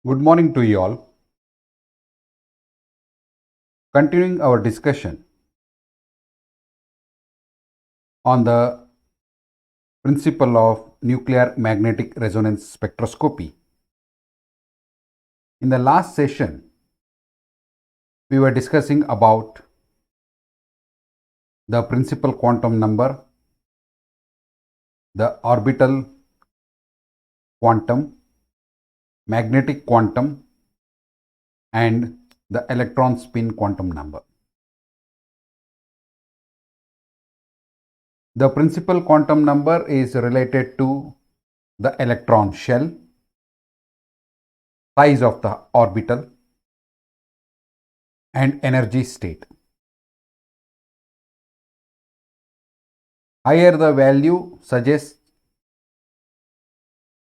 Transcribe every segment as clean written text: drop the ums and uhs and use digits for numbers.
Good morning to you all. Continuing our discussion on the principle of nuclear magnetic resonance spectroscopy. In the last session, we were discussing about the principal quantum number, the orbital quantum, magnetic quantum, and the electron spin quantum number. The principal quantum number is related to the electron shell, size of the orbital, and energy state. Higher the value suggests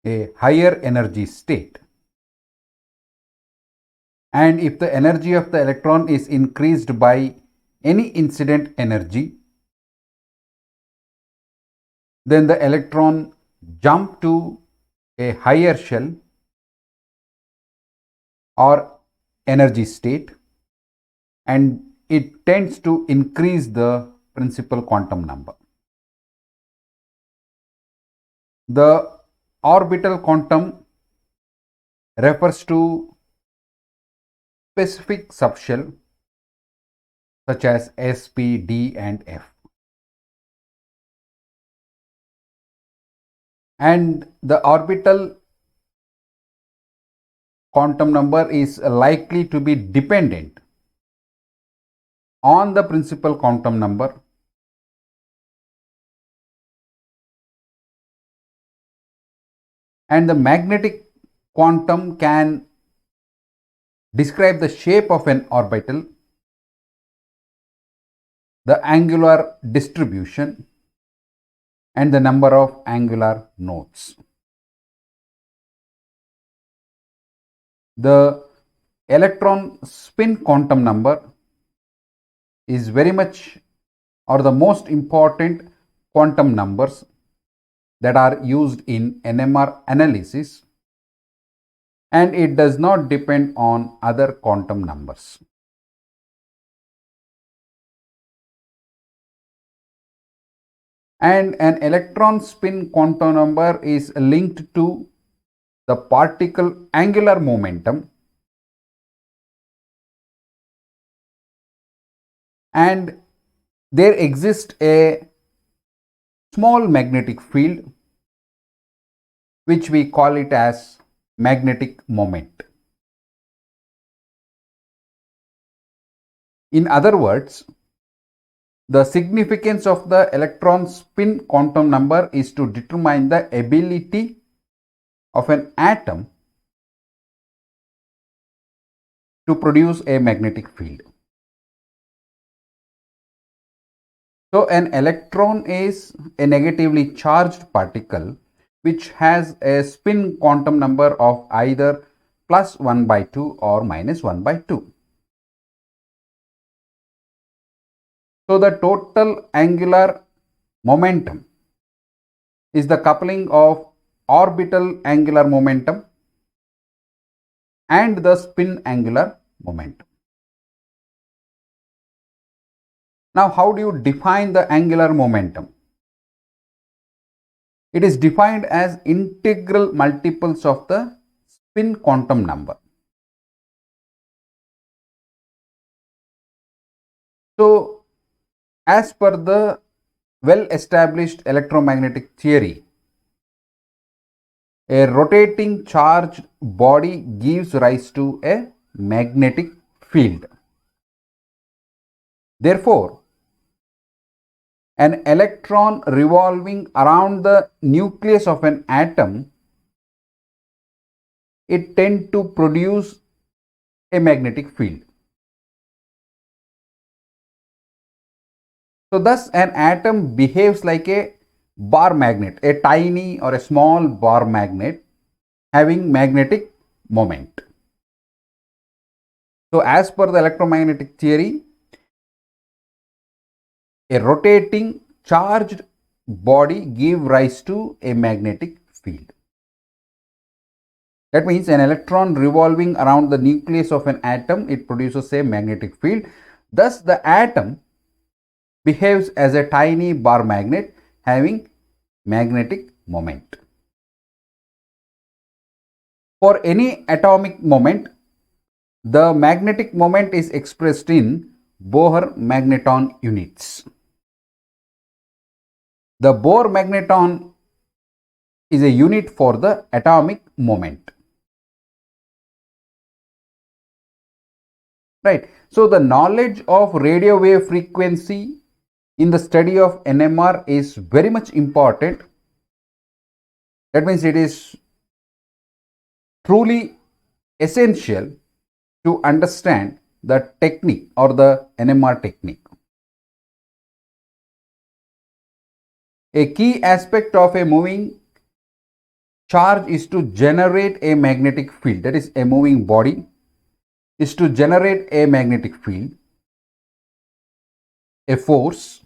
a higher energy state, and if the energy of the electron is increased by any incident energy, then the electron jump to a higher shell or energy state, and it tends to increase the principal quantum number. The orbital quantum refers to specific subshell such as S, P, D, and F. And the orbital quantum number is likely to be dependent on the principal quantum number, and the magnetic quantum can describe the shape of an orbital, the angular distribution, and the number of angular nodes. The electron spin quantum number is very much or the most important quantum numbers that are used in NMR analysis, and it does not depend on other quantum numbers. And an electron spin quantum number is linked to the particle angular momentum, and there exists a small magnetic field which we call it as magnetic moment. In other words, the significance of the electron spin quantum number is to determine the ability of an atom to produce a magnetic field. So an electron is a negatively charged particle which has a spin quantum number of either plus 1 by 2 or minus 1 by 2. So the total angular momentum is the coupling of orbital angular momentum and the spin angular momentum. Now, how do you define the angular momentum? It is defined as integral multiples of the spin quantum number. So, as per the well-established electromagnetic theory, a rotating charged body gives rise to a magnetic field. Therefore, an electron revolving around the nucleus of an atom, it tends to produce a magnetic field. So thus an atom behaves like a bar magnet, a tiny or a small bar magnet having magnetic moment. So as per the electromagnetic theory, a rotating charged body gives rise to a magnetic field. That means an electron revolving around the nucleus of an atom, it produces a magnetic field. Thus, the atom behaves as a tiny bar magnet having magnetic moment. For any atomic moment, the magnetic moment is expressed in Bohr magneton units. The Bohr magneton is a unit for the atomic moment. Right. So, the knowledge of radio wave frequency in the study of NMR is very much important. That means it is truly essential to understand the technique or the NMR technique. A key aspect of a moving charge is to generate a magnetic field. That is, a moving body is to generate a magnetic field, a force,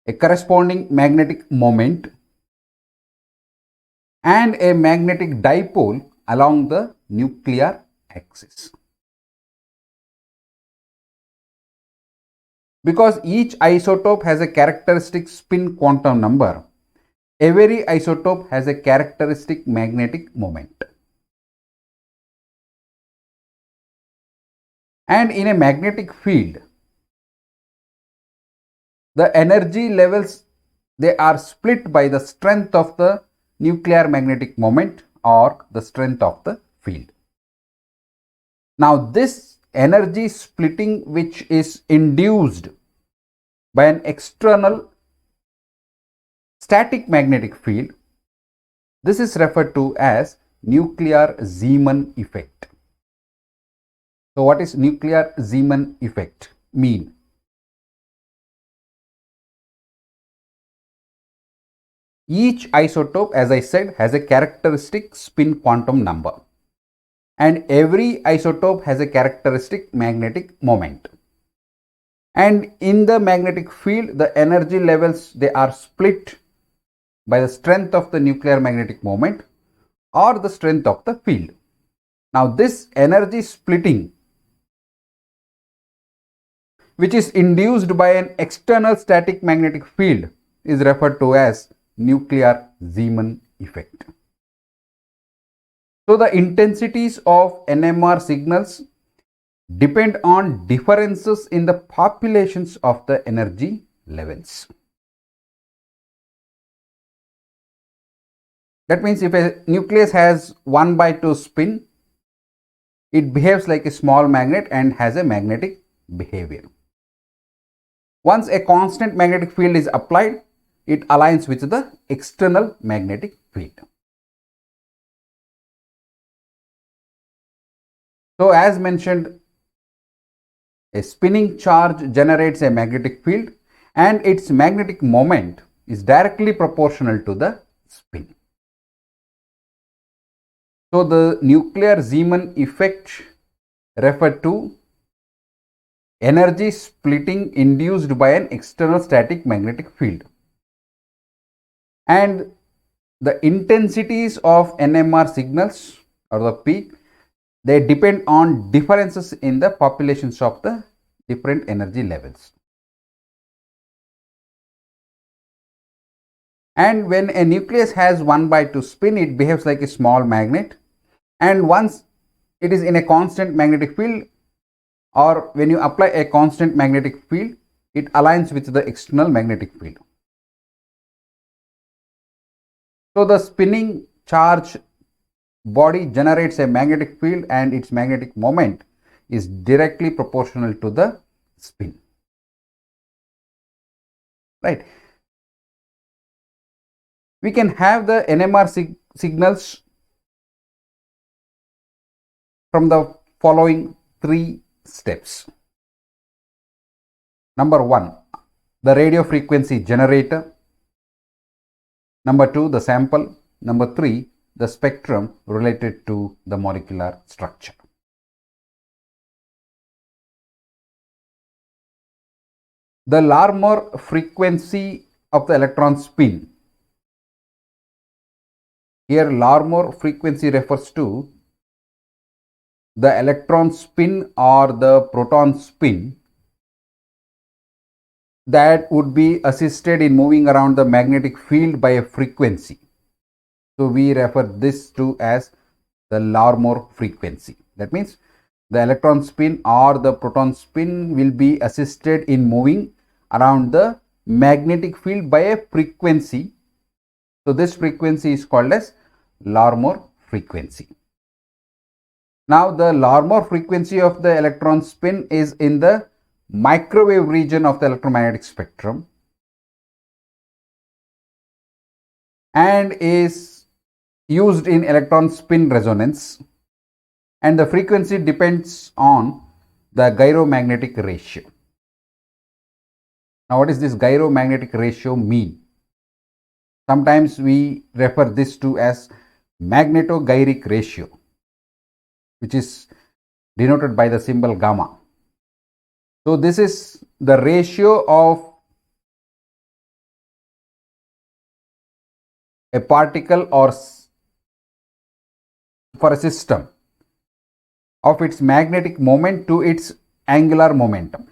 a corresponding magnetic moment, and a magnetic dipole along the nuclear axis. Because each isotope has a characteristic spin quantum number, every isotope has a characteristic magnetic moment. And in a magnetic field, the energy levels, they are split by the strength of the nuclear magnetic moment or the strength of the field. Now, this energy splitting, which is induced by an external static magnetic field, this is referred to as nuclear Zeeman effect. So, what is nuclear Zeeman effect mean? Each isotope, as I said, has a characteristic spin quantum number, and every isotope has a characteristic magnetic moment. And in the magnetic field, the energy levels, they are split by the strength of the nuclear magnetic moment or the strength of the field. Now, this energy splitting, which is induced by an external static magnetic field, is referred to as nuclear Zeeman effect. So, the intensities of NMR signals depend on differences in the populations of the energy levels. That means if a nucleus has 1/2 spin, it behaves like a small magnet and has a magnetic behavior. Once a constant magnetic field is applied, it aligns with the external magnetic field. So, as mentioned, a spinning charge generates a magnetic field and its magnetic moment is directly proportional to the spin. So, the nuclear Zeeman effect referred to energy splitting induced by an external static magnetic field. And the intensities of NMR signals or the peak, they depend on differences in the populations of the different energy levels. And when a nucleus has 1/2 spin, it behaves like a small magnet, and once it is in a constant magnetic field, or when you apply a constant magnetic field, it aligns with the external magnetic field. So, the spinning charge body generates a magnetic field and its magnetic moment is directly proportional to the spin. Right. We can have the NMR signals from the following 3 steps. Number 1, the radio frequency generator. Number 2, the sample. Number 3, the spectrum related to the molecular structure. The Larmor frequency of the electron spin Here Larmor frequency refers to the electron spin or the proton spin that would be assisted in moving around the magnetic field by a frequency. So we refer this to as the Larmor frequency. That means the electron spin or the proton spin will be assisted in moving around the magnetic field by a frequency. So this frequency is called as Larmor frequency. Now the Larmor frequency of the electron spin is in the microwave region of the electromagnetic spectrum and is used in electron spin resonance, and the frequency depends on the gyromagnetic ratio. Now what does this gyromagnetic ratio mean? Sometimes we refer this to as magnetogyric ratio, which is denoted by the symbol gamma. So this is the ratio of a particle or for a system of its magnetic moment to its angular momentum.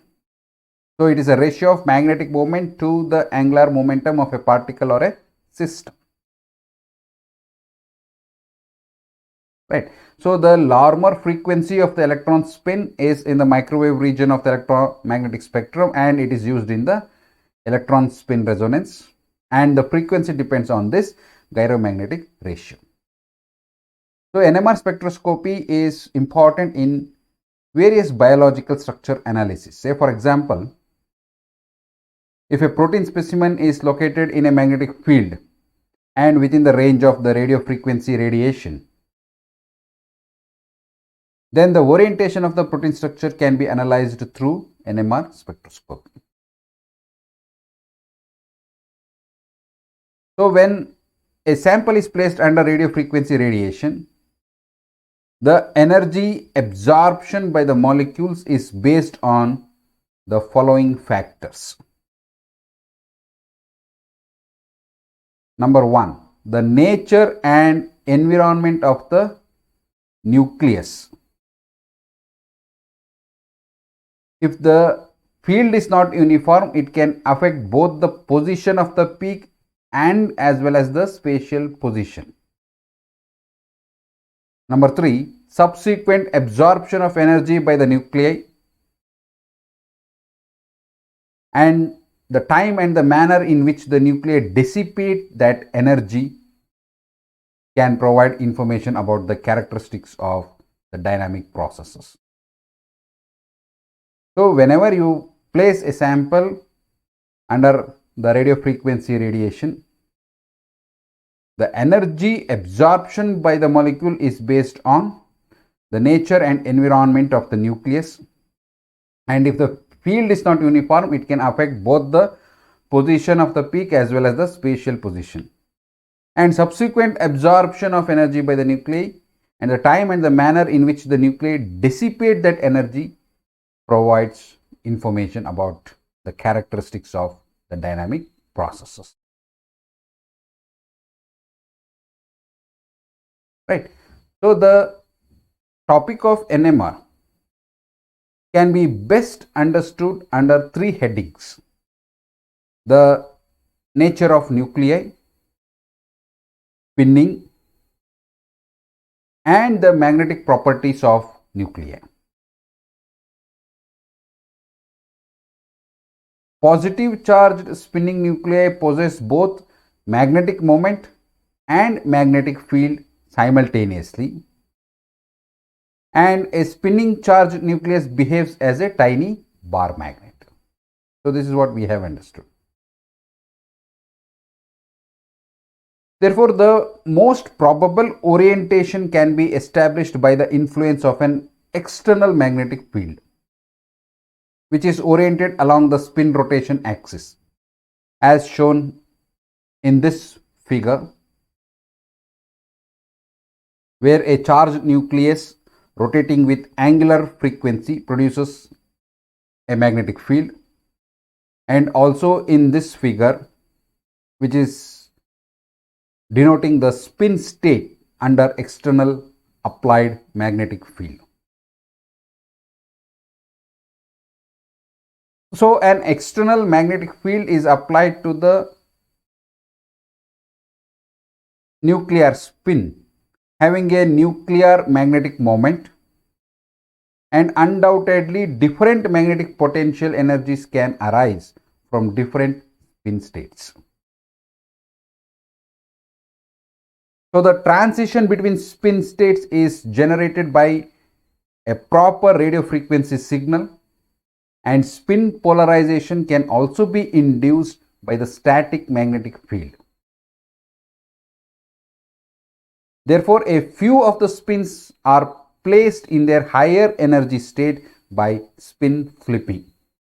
So it is a ratio of magnetic moment to the angular momentum of a particle or a system. Right. So the Larmor frequency of the electron spin is in the microwave region of the electromagnetic spectrum, and it is used in the electron spin resonance, and the frequency depends on this gyromagnetic ratio. So NMR spectroscopy is important in various biological structure analysis. Say for example, if a protein specimen is located in a magnetic field and within the range of the radio frequency radiation, then the orientation of the protein structure can be analyzed through NMR spectroscopy. So when a sample is placed under radio frequency radiation, the energy absorption by the molecules is based on the following factors. Number one, the nature and environment of the nucleus. If the field is not uniform, it can affect both the position of the peak and as well as the spatial position. Number three, subsequent absorption of energy by the nuclei, and the time and the manner in which the nuclei dissipate that energy can provide information about the characteristics of the dynamic processes. So whenever you place a sample under the radio frequency radiation, the energy absorption by the molecule is based on the nature and environment of the nucleus, and if the field is not uniform, it can affect both the position of the peak as well as the spatial position. And subsequent absorption of energy by the nuclei and the time and the manner in which the nuclei dissipate that energy provides information about the characteristics of the dynamic processes. Right. So the topic of NMR can be best understood under three headings: the nature of nuclei, spinning, and the magnetic properties of nuclei. Positive charged spinning nuclei possess both magnetic moment and magnetic field simultaneously, and a spinning charged nucleus behaves as a tiny bar magnet. So this is what we have understood. Therefore, the most probable orientation can be established by the influence of an external magnetic field, which is oriented along the spin rotation axis, as shown in this figure, where a charged nucleus rotating with angular frequency produces a magnetic field, and also in this figure, which is denoting the spin state under external applied magnetic field. So an external magnetic field is applied to the nuclear spin having a nuclear magnetic moment, and undoubtedly different magnetic potential energies can arise from different spin states. So the transition between spin states is generated by a proper radio frequency signal, and spin polarization can also be induced by the static magnetic field. Therefore, a few of the spins are placed in their higher energy state by spin flipping.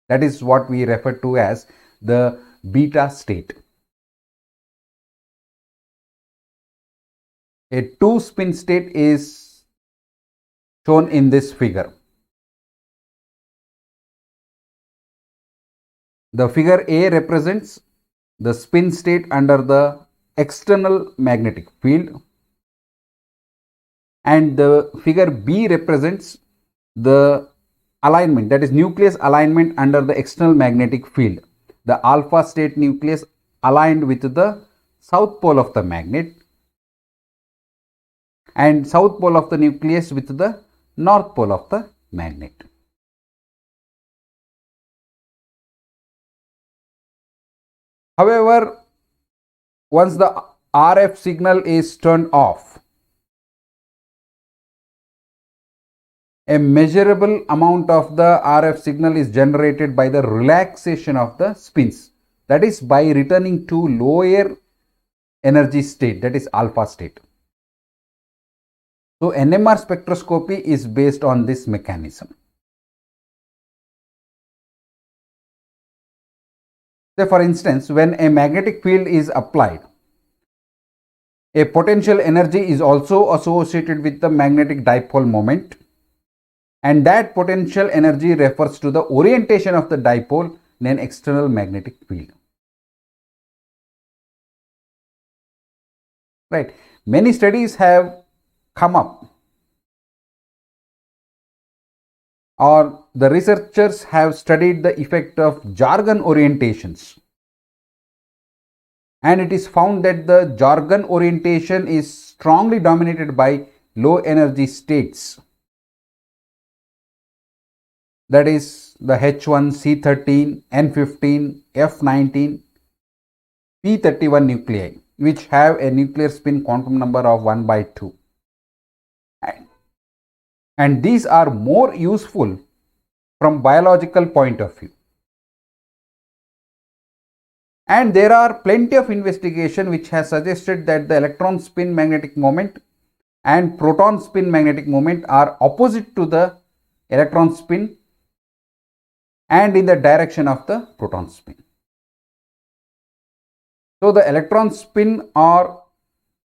That is what we refer to as the beta state. A 2 spin state is shown in this figure. The figure A represents the spin state under the external magnetic field, and the figure B represents the alignment, that is nucleus alignment under the external magnetic field. The alpha state nucleus aligned with the south pole of the magnet, and south pole of the nucleus with the north pole of the magnet. However, once the RF signal is turned off, a measurable amount of the RF signal is generated by the relaxation of the spins, that is by returning to lower energy state, that is alpha state. So NMR spectroscopy is based on this mechanism. So for instance, when a magnetic field is applied, a potential energy is also associated with the magnetic dipole moment, and that potential energy refers to the orientation of the dipole in an external magnetic field. Right. Many studies have come up, or the researchers have studied the effect of jargon orientations, and it is found that the jargon orientation is strongly dominated by low energy states, that is the H1, C13, N15, F19, P31 nuclei, which have a nuclear spin quantum number of 1/2. And these are more useful from biological point of view. And there are plenty of investigation which has suggested that the electron spin magnetic moment and proton spin magnetic moment are opposite to the electron spin and in the direction of the proton spin. So the electron spin or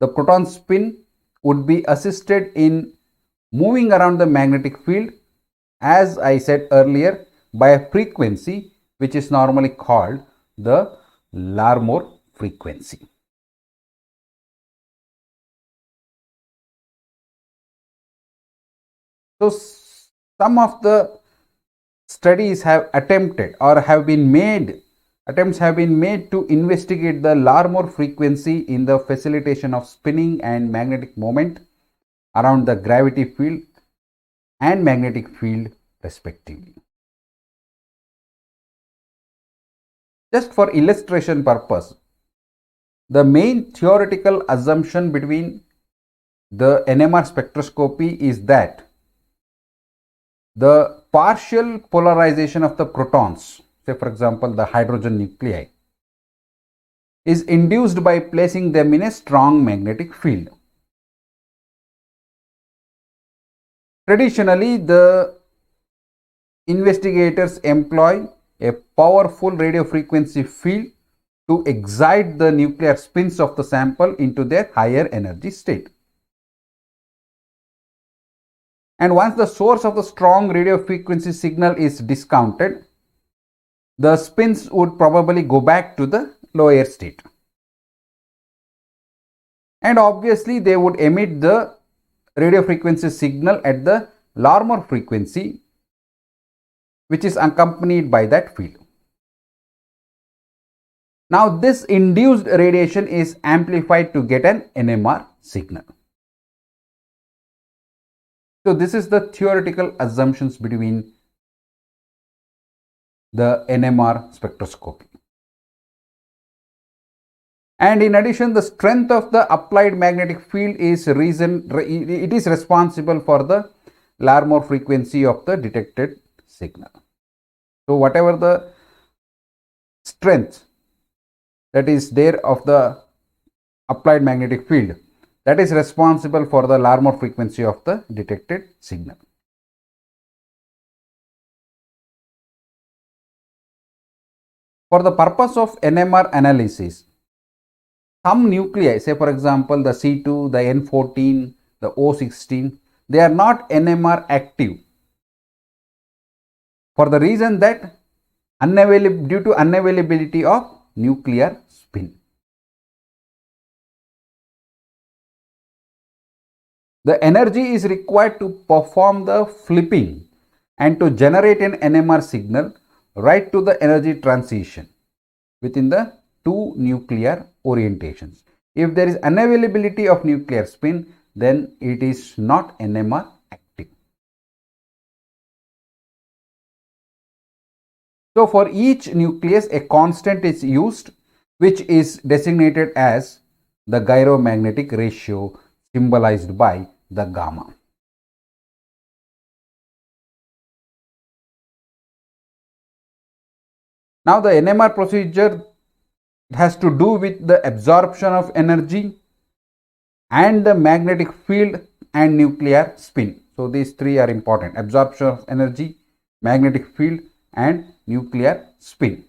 the proton spin would be assisted in moving around the magnetic field, as I said earlier, by a frequency which is normally called the Larmor frequency. So some of the studies have attempted or have been made, attempts have been made to investigate the Larmor frequency in the facilitation of spinning and magnetic moment around the gravity field and magnetic field respectively. Just for illustration purpose, the main theoretical assumption between the NMR spectroscopy is that the partial polarization of the protons, say for example the hydrogen nuclei, is induced by placing them in a strong magnetic field. Traditionally, the investigators employ a powerful radio frequency field to excite the nuclear spins of the sample into their higher energy state. And once the source of the strong radio frequency signal is discounted, the spins would probably go back to the lower state. and obviously they would emit the radio frequency signal at the Larmor frequency, which is accompanied by that field. Now this induced radiation is amplified to get an NMR signal. So this is the theoretical assumptions between the NMR spectroscopy. And in addition, the strength of the applied magnetic field is responsible for the Larmor frequency of the detected signal. So whatever the strength that is there of the applied magnetic field, that is responsible for the Larmor frequency of the detected signal. For the purpose of NMR analysis, some nuclei, say for example the C2, the N14, the O16, they are not NMR active for the reason that due to unavailability of nuclear spin. The energy is required to perform the flipping and to generate an NMR signal right to the energy transition within the two nuclear orientations. If there is unavailability of nuclear spin, then it is not NMR active. So for each nucleus, a constant is used, which is designated as the gyromagnetic ratio, symbolized by the gamma. Now the NMR procedure has to do with the absorption of energy and the magnetic field and nuclear spin. So these three are important: absorption of energy, magnetic field and nuclear spin.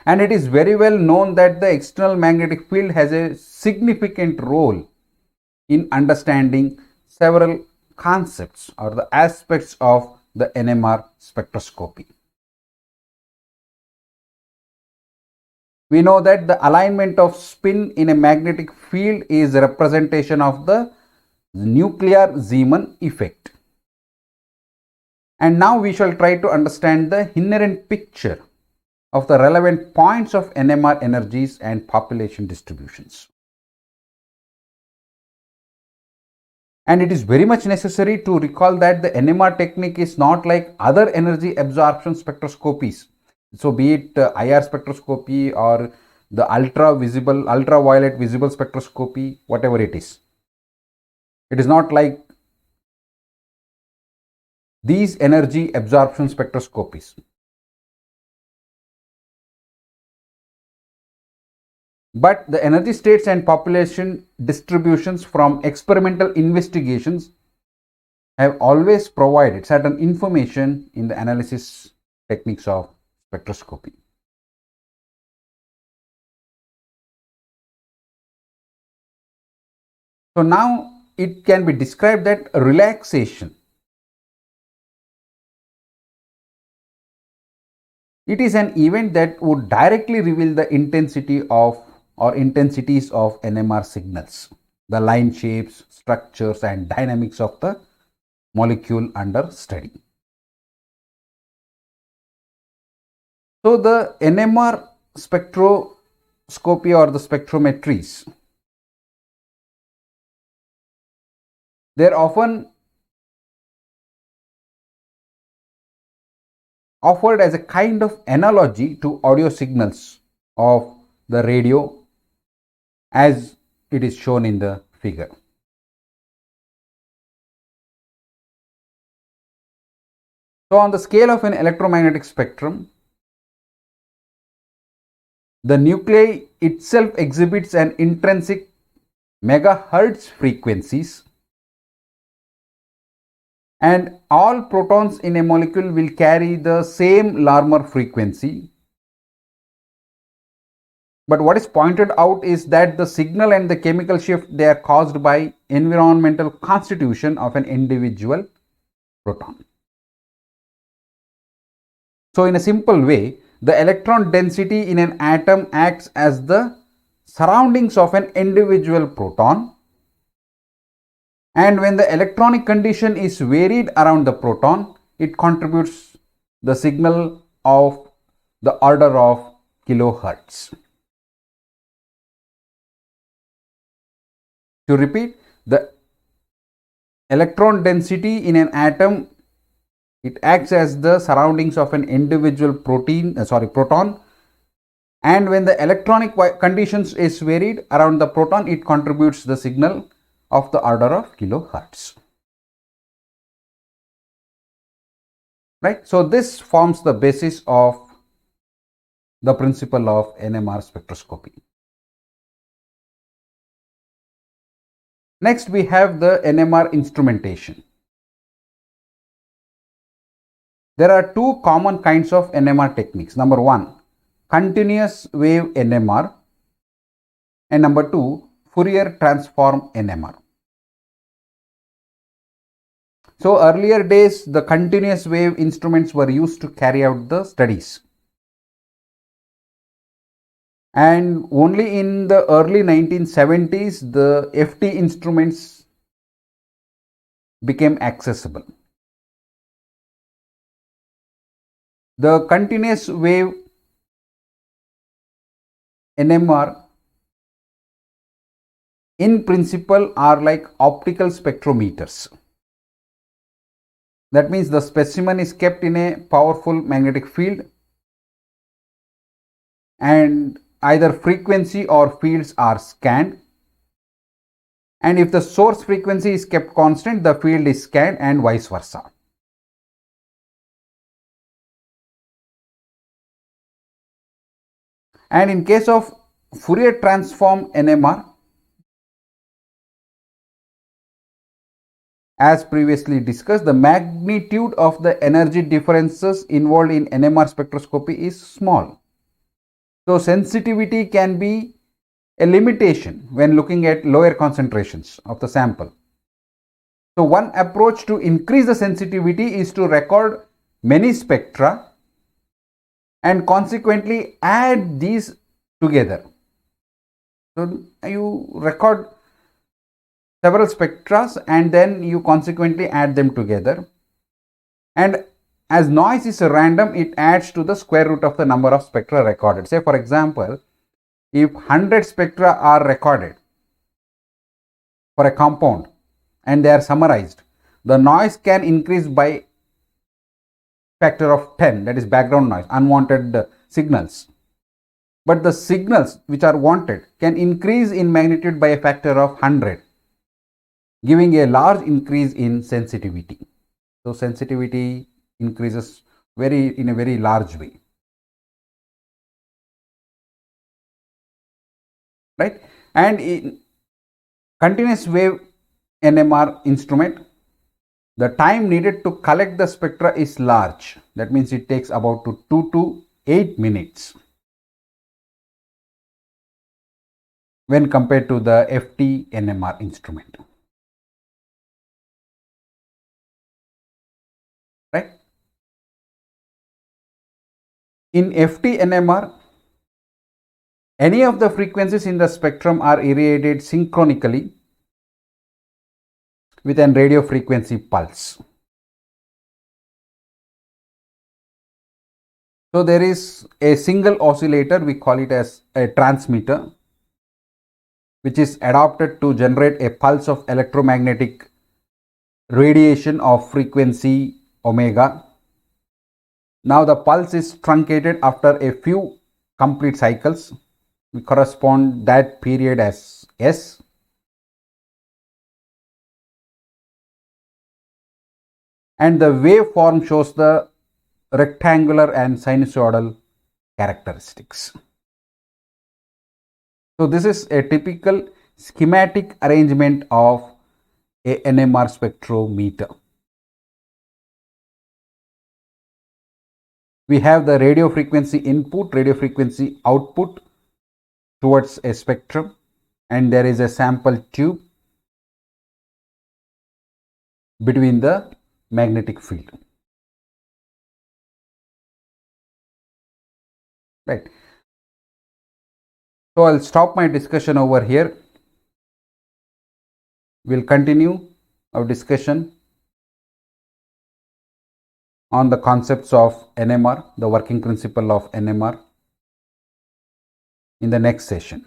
And it is very well known that the external magnetic field has a significant role in understanding several concepts or the aspects of the NMR spectroscopy. We know that the alignment of spin in a magnetic field is a representation of the nuclear Zeeman effect. And now we shall try to understand the inherent picture of the relevant points of NMR energies and population distributions. And it is very much necessary to recall that the NMR technique is not like other energy absorption spectroscopies. So be it IR spectroscopy or the ultraviolet visible spectroscopy, whatever it is. It is not like these energy absorption spectroscopies. But the energy states and population distributions from experimental investigations have always provided certain information in the analysis techniques of spectroscopy. So now it can be described that relaxation, it is an event that would directly reveal the intensity of or intensities of NMR signals, the line shapes, structures and dynamics of the molecule under study. So the NMR spectroscopy or the spectrometries, they are often offered as a kind of analogy to audio signals of the radio, as it is shown in the figure. So on the scale of an electromagnetic spectrum, the nuclei itself exhibits an intrinsic megahertz frequencies, and all protons in a molecule will carry the same Larmor frequency. But what is pointed out is that the signal and the chemical shift, they are caused by environmental constitution of an individual proton. So in a simple way, the electron density in an atom acts as the surroundings of an individual proton, and when the electronic condition is varied around the proton, it contributes the signal of the order of kilohertz. To repeat, the electron density in an atom, it acts as the surroundings of an individual proton, and when the electronic conditions is varied around the proton, it contributes the signal of the order of kilohertz. Right? So this forms the basis of the principle of NMR spectroscopy. Next, we have the NMR instrumentation. There are two common kinds of NMR techniques. Number one, continuous wave NMR, and number two, Fourier transform NMR. So earlier days, the continuous wave instruments were used to carry out the studies. And only in the early 1970s, the FT instruments became accessible. The continuous wave NMR in principle are like optical spectrometers. That means the specimen is kept in a powerful magnetic field, and either frequency or fields are scanned, and if the source frequency is kept constant, the field is scanned, and vice versa. And in case of Fourier transform NMR, as previously discussed, the magnitude of the energy differences involved in NMR spectroscopy is small. So sensitivity can be a limitation when looking at lower concentrations of the sample. So one approach to increase the sensitivity is to record many spectra and consequently add these together. So you record several spectra and then you consequently add them together, and as noise is random, it adds to the square root of the number of spectra recorded. Say for example, if 100 spectra are recorded for a compound and they are summarized, the noise can increase by factor of 10, that is background noise, unwanted signals. But the signals which are wanted can increase in magnitude by a factor of 100, giving a large increase in sensitivity. So sensitivity increases in a very large way. Right? And in continuous wave NMR instrument, the time needed to collect the spectra is large. That means it takes about 2 to 8 minutes when compared to the FT NMR instrument. Right? In FT NMR, any of the frequencies in the spectrum are irradiated synchronically with an radio frequency pulse. So there is a single oscillator, we call it as a transmitter, which is adapted to generate a pulse of electromagnetic radiation of frequency omega. Now the pulse is truncated after a few complete cycles. We correspond that period as S. And the waveform shows the rectangular and sinusoidal characteristics. So this is a typical schematic arrangement of a NMR spectrometer. We have the radio frequency input, radio frequency output towards a spectrum, and there is a sample tube between the magnetic field. Right. So I'll stop my discussion over here. We'll continue our discussion on the concepts of NMR, the working principle of NMR, in the next session.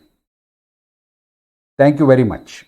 Thank you very much.